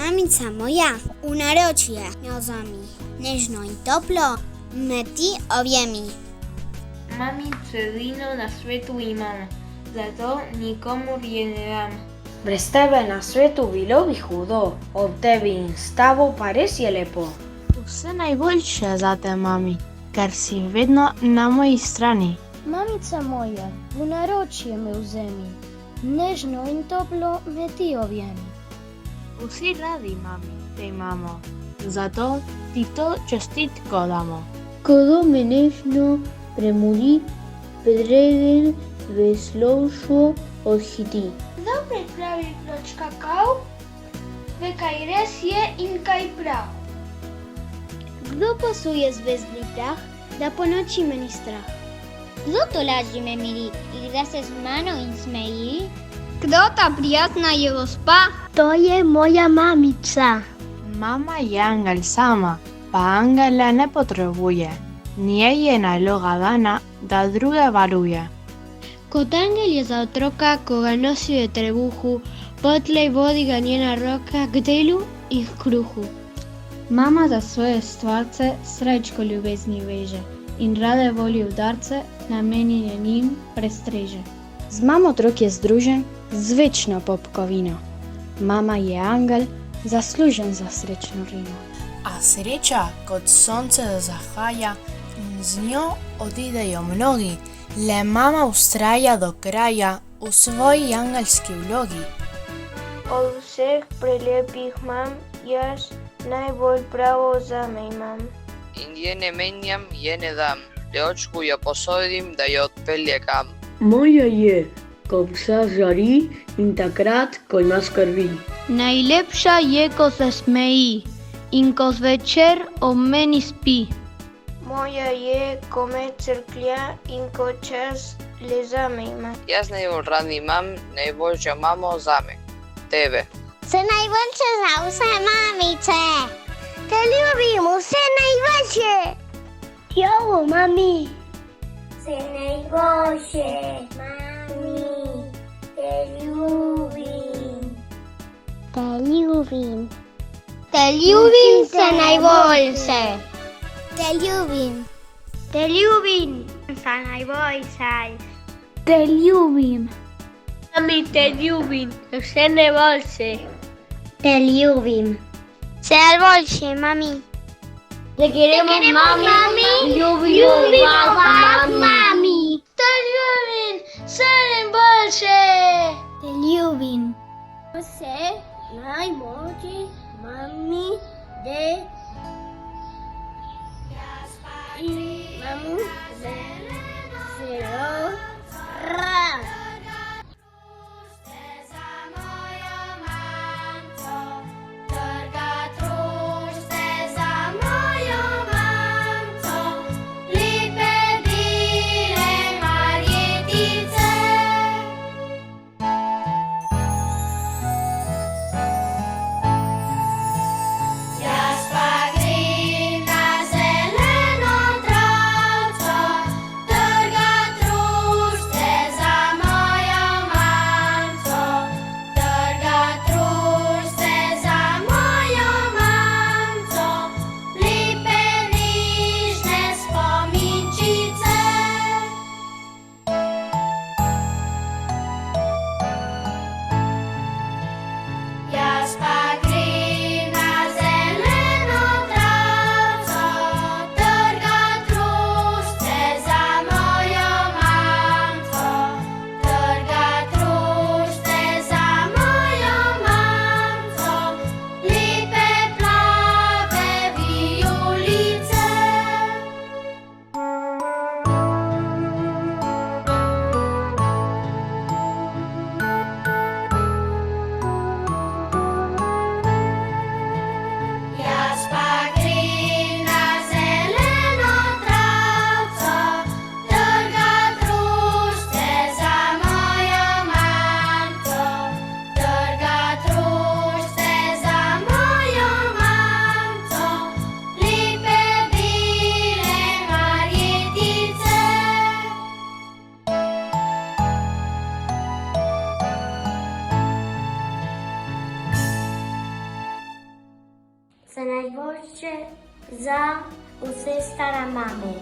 Mamica moja, unaročila nozami, nežno in toplo, me ti objemi. Mami, celino na svetu imam, zato nikomu je ne dam. Brez tebe na svetu bilo bi hudo, ob tebi in s tabo pa res je lepo. Vse najboljše za te, mami, ker si vedno na moji strani. Mamica moja, v naročje me vzemi, nežno in toplo me ti objemi. Vsi radi, mami, te imamo, zato ti to čestitko damo. Ko me nežno premori, preden veslovšo odhiti. Kdo pripravi vroč kakav, ve kaj res je in kaj prav. Kdo posuje zvezdni prah, da po noči meni strah? Kdo to laži me miri, igra se z mano in smeji? Kdo ta prijatna je gospa? To je moja mamica. Mama je angel sama, pa angela ne potrebuje. Njej je naloga dana, da druge varuje. Kot angel je za otroka, ko ga nosi v trebuhu, potlej vodi ga njena roka k delu in k kruhu. Mama za svoje stvarce srečko ljubezni veže in rade volje udarce, namenjene njim, prestreže. Z mamo otrok je združen z večno popkovino. Mama je angel, zaslužen za srečno rino. A sreča kot sonce zahaja in z njo odidejo mnogi, le mama ustraja do kraja v svoji angelski vlogi. Od vseh prelepih mam, jaz najbolj pravo zame imam. In je ne menjam, je ne dam, le očku jo posodim, da jo odpelje kam. Moja je, ko vsa žari in takrat, ko ima skrbi. Najlepša je, ko se smeji in ko zvečer ob meni spi. Moja je, ko me crklja in ko čas le zame ima. Jaz najbolj rad imam, najboljšo mamo zame, tebe. Vse najboljše za vse mamice. Te ljubim, vse najboljše. Jo, mami. Vse najboljše, mami. Te ljubim. Te ljubim. Te ljubim, vse najboljše. Te ljubim. Te ljubim, vse najboljše. Te ljubim. Mami, te ljubim, vse najboljše. Te ljubim. Vse najboljše, mami. Te queremos, mami. Ljubimo vas, mami. Te ljubim, vse najboljše. Te ljubim. Vse najboljše, mami. De. Mamu, zelo rad. Liep noche za u sestara mame.